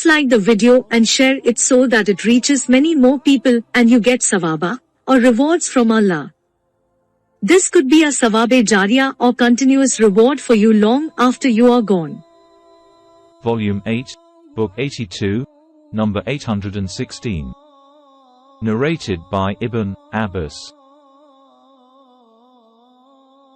Please like the video and share it so that it reaches many more people and you get sawaba, or rewards from Allah. This could be a sawabe jariyah or continuous reward for you long after you are gone. Volume 8, Book 82, number 816. Narrated by Ibn Abbas.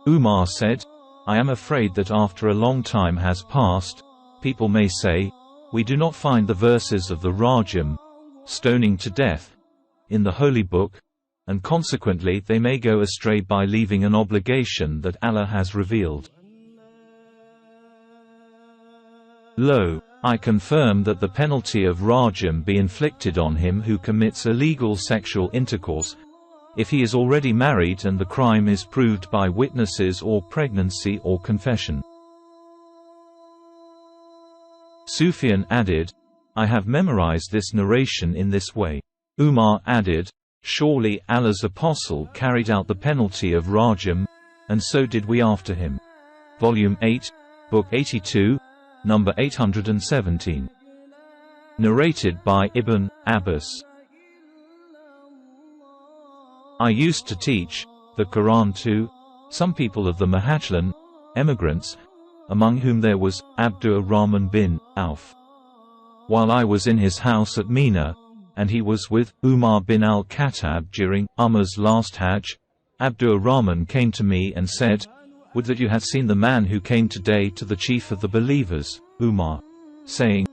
Umar said, I am afraid that after a long time has passed, people may say, we do not find the verses of the Rajam, stoning to death, in the Holy Book, and consequently they may go astray by leaving an obligation that Allah has revealed. Lo, I confirm that the penalty of Rajam be inflicted on him who commits illegal sexual intercourse, if he is already married and the crime is proved by witnesses or pregnancy or confession. Sufyan added, I have memorized this narration in this way. Umar added, surely Allah's apostle carried out the penalty of Rajam, and so did we after him. Volume 8, Book 82, number 817. Narrated by Ibn Abbas. I used to teach the Quran to some people of the Muhajirun, emigrants, among whom there was Abdurrahman bin Auf. While I was in his house at Mina, and he was with Umar bin al-Khattab during Umar's last Hajj, Abdurrahman came to me and said, would that you had seen the man who came today to the chief of the believers, Umar, saying,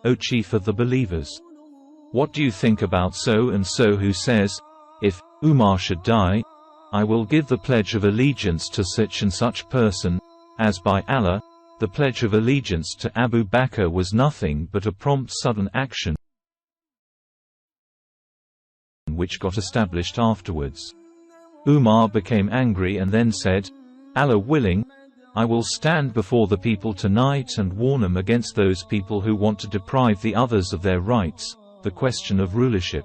O chief of the believers, what do you think about so and so who says, if Umar should die, I will give the pledge of allegiance to such and such person, as by Allah, the pledge of allegiance to Abu Bakr was nothing but a prompt sudden action which got established afterwards. Umar became angry and then said, Allah willing, I will stand before the people tonight and warn them against those people who want to deprive the others of their rights, the question of rulership.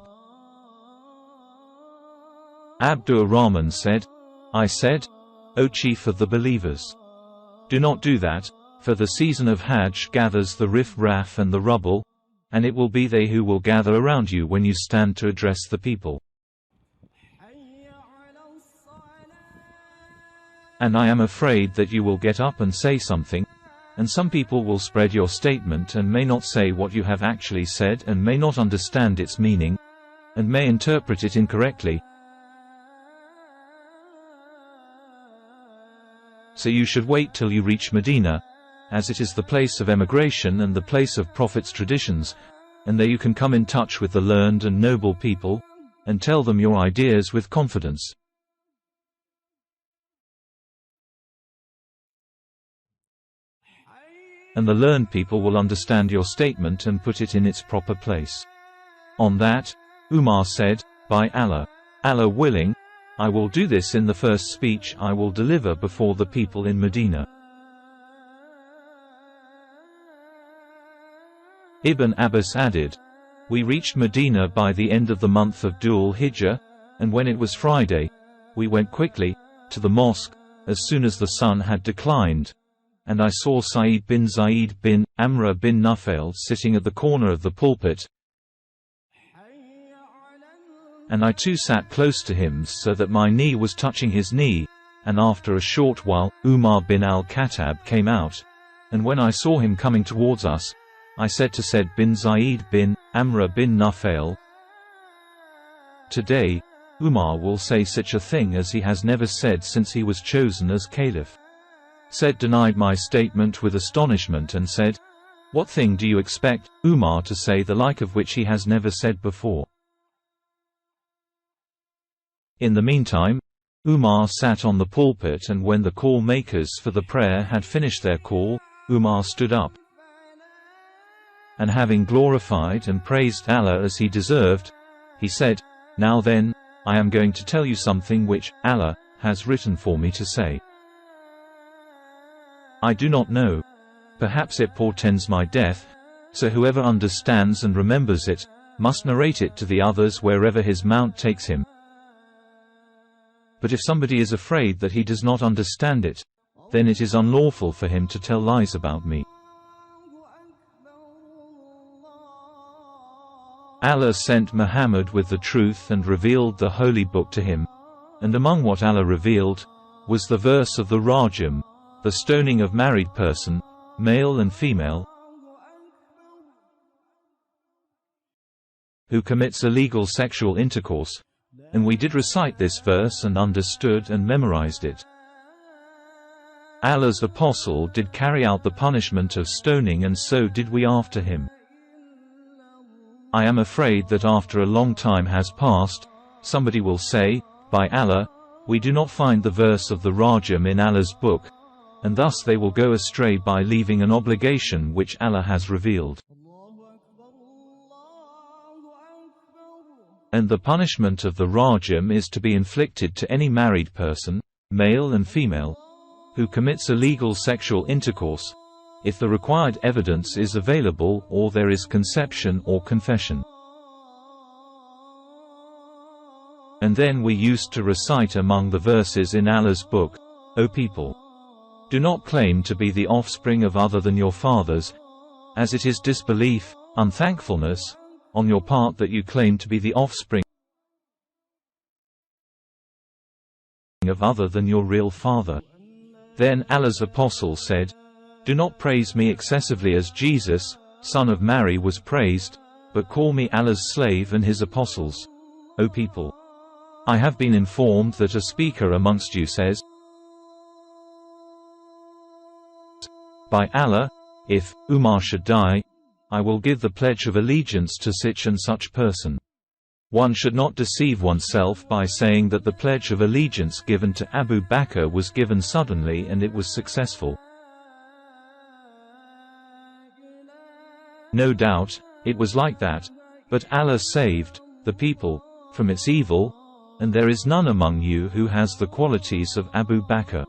Abdurrahman said, I said, O chief of the believers, do not do that, for the season of Hajj gathers the riff-raff and the rubble, and it will be they who will gather around you when you stand to address the people. And I am afraid that you will get up and say something, and some people will spread your statement and may not say what you have actually said and may not understand its meaning, and may interpret it incorrectly. So you should wait till you reach Medina, as it is the place of emigration and the place of Prophet's traditions, and there you can come in touch with the learned and noble people, and tell them your ideas with confidence. And the learned people will understand your statement and put it in its proper place. On that, Umar said, by Allah, Allah willing, I will do this in the first speech I will deliver before the people in Medina. Ibn Abbas added, we reached Medina by the end of the month of Dhul Hijjah, and when it was Friday, we went quickly to the mosque, as soon as the sun had declined, and I saw Sa'id bin Zaid bin Amr bin Nufail sitting at the corner of the pulpit, and I too sat close to him so that my knee was touching his knee, and after a short while, Umar bin al-Khattab came out, and when I saw him coming towards us, I said to Said bin Zaid bin Amr bin Nufail, today, Umar will say such a thing as he has never said since he was chosen as caliph. Said denied my statement with astonishment and said, what thing do you expect, Umar, to say the like of which he has never said before? In the meantime, Umar sat on the pulpit, and when the call makers for the prayer had finished their call, Umar stood up, and having glorified and praised Allah as he deserved, he said, now then, I am going to tell you something which Allah has written for me to say. I do not know. Perhaps it portends my death, so whoever understands and remembers it, must narrate it to the others wherever his mount takes him. But if somebody is afraid that he does not understand it, then it is unlawful for him to tell lies about me. Allah sent Muhammad with the truth and revealed the holy book to him, and among what Allah revealed was the verse of the Rajam, the stoning of married person, male and female, who commits illegal sexual intercourse, and we did recite this verse and understood and memorized it. Allah's apostle did carry out the punishment of stoning, and so did we after him. I am afraid that after a long time has passed, somebody will say, by Allah, we do not find the verse of the Rajam in Allah's book, and thus they will go astray by leaving an obligation which Allah has revealed. And the punishment of the Rajam is to be inflicted to any married person, male and female, who commits illegal sexual intercourse, if the required evidence is available or there is conception or confession. And then we used to recite among the verses in Allah's book, O people, do not claim to be the offspring of other than your fathers, as it is disbelief, unthankfulness, on your part that you claim to be the offspring of other than your real father. Then Allah's apostle said, do not praise me excessively as Jesus, son of Mary, was praised, but call me Allah's slave and his apostles. O people, I have been informed that a speaker amongst you says, by Allah, if Umar should die, I will give the pledge of allegiance to such and such person. One should not deceive oneself by saying that the pledge of allegiance given to Abu Bakr was given suddenly and it was successful. No doubt, it was like that, but Allah saved the people from its evil, and there is none among you who has the qualities of Abu Bakr.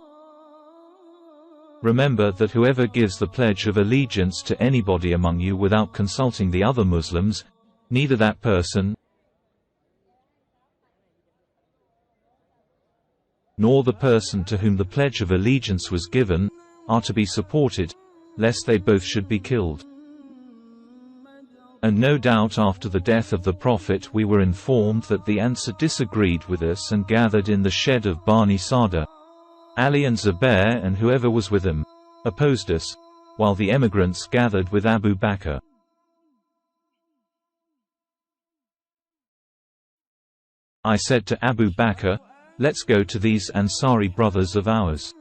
Remember that whoever gives the pledge of allegiance to anybody among you without consulting the other Muslims, neither that person nor the person to whom the pledge of allegiance was given are to be supported, lest they both should be killed. And no doubt after the death of the Prophet we were informed that the Ansar disagreed with us and gathered in the shed of Bani Sada. Ali and Zubair and whoever was with them opposed us, while the emigrants gathered with Abu Bakr. I said to Abu Bakr, let's go to these Ansari brothers of ours.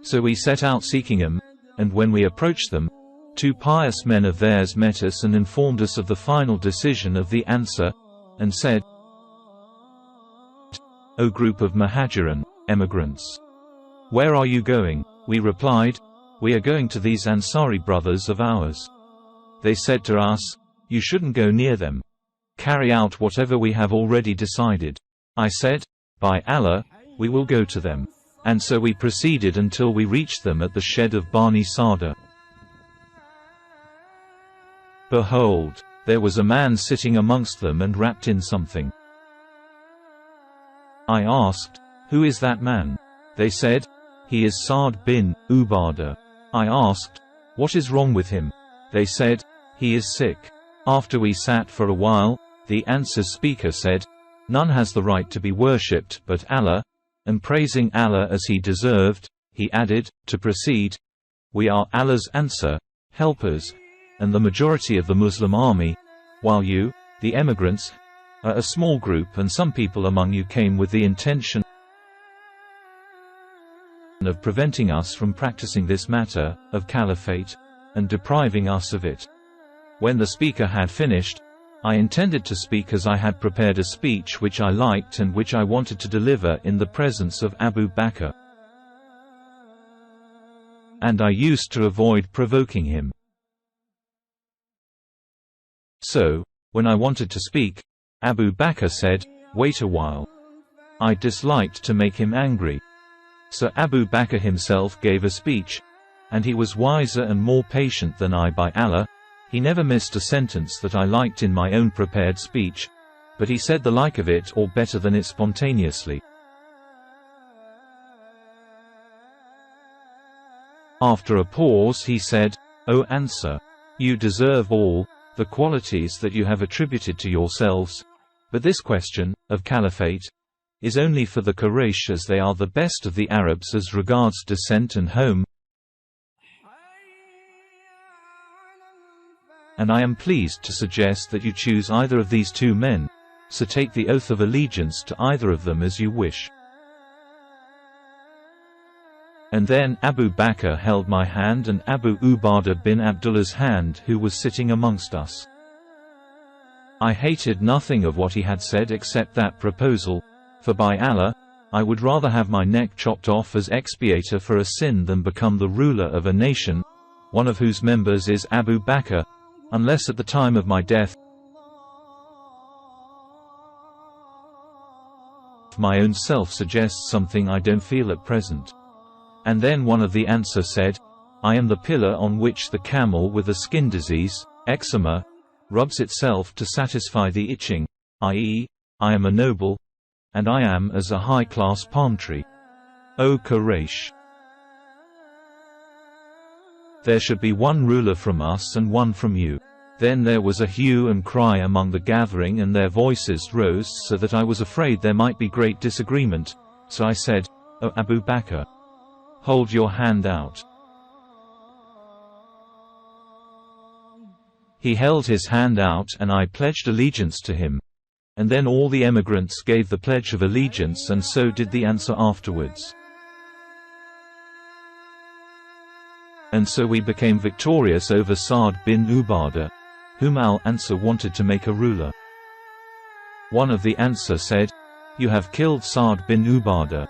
So we set out seeking them, and when we approached them, two pious men of theirs met us and informed us of the final decision of the Ansar, and said, O group of Muhajirin, emigrants, where are you going? We replied, we are going to these Ansari brothers of ours. They said to us, you shouldn't go near them. Carry out whatever we have already decided. I said, by Allah, we will go to them. And so we proceeded until we reached them at the shed of Bani Sada. Behold, there was a man sitting amongst them and wrapped in something. I asked, who is that man? They said, he is Sa'd bin Ubadah. I asked, what is wrong with him? They said, he is sick. After we sat for a while, the Ansar speaker said, none has the right to be worshipped but Allah, and praising Allah as he deserved, he added, to proceed, we are Allah's Ansar, helpers, and the majority of the Muslim army, while you, the emigrants, are a small group, and some people among you came with the intention of preventing us from practicing this matter of caliphate, and depriving us of it. When the speaker had finished, I intended to speak as I had prepared a speech which I liked and which I wanted to deliver in the presence of Abu Bakr. And I used to avoid provoking him. So, when I wanted to speak, Abu Bakr said, wait a while. I disliked to make him angry. So Abu Bakr himself gave a speech, and he was wiser and more patient than I. By Allah, he never missed a sentence that I liked in my own prepared speech, but he said the like of it or better than it spontaneously. After a pause he said, O Ansar, you deserve all the qualities that you have attributed to yourselves, but this question, of caliphate, is only for the Quraysh, as they are the best of the Arabs as regards descent and home, and I am pleased to suggest that you choose either of these two men, so take the oath of allegiance to either of them as you wish." And then Abu Bakr held my hand and Abu Ubadah bin Abdullah's hand, who was sitting amongst us. I hated nothing of what he had said except that proposal, for by Allah, I would rather have my neck chopped off as expiator for a sin than become the ruler of a nation, one of whose members is Abu Bakr, unless at the time of my death my own self suggests something I don't feel at present. And then one of the Ansar said, "I am the pillar on which the camel with a skin disease, eczema, rubs itself to satisfy the itching, i.e., I am a noble, and I am as a high-class palm tree. O Quraysh, there should be one ruler from us and one from you." Then there was a hue and cry among the gathering and their voices rose so that I was afraid there might be great disagreement, so I said, "O Abu Bakr, hold your hand out." He held his hand out and I pledged allegiance to him. And then all the emigrants gave the pledge of allegiance, and so did the Ansar afterwards. And so we became victorious over Sa'd bin Ubadah, whom al-Ansar wanted to make a ruler. One of the Ansar said, "You have killed Sa'd bin Ubadah."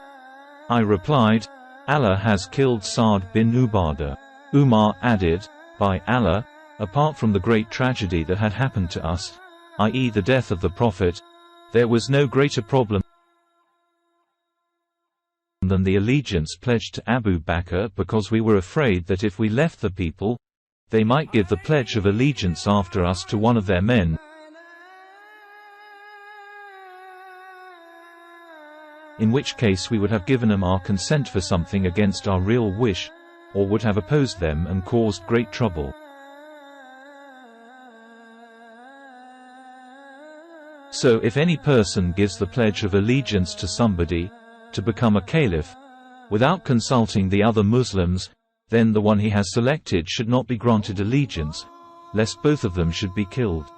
I replied, "Allah has killed Sa'd bin Ubadah." Umar added, "By Allah, apart from the great tragedy that had happened to us, i.e. the death of the Prophet, there was no greater problem than the allegiance pledged to Abu Bakr, because we were afraid that if we left the people, they might give the pledge of allegiance after us to one of their men, in which case we would have given them our consent for something against our real wish, or would have opposed them and caused great trouble. So if any person gives the pledge of allegiance to somebody, to become a caliph, without consulting the other Muslims, then the one he has selected should not be granted allegiance, lest both of them should be killed.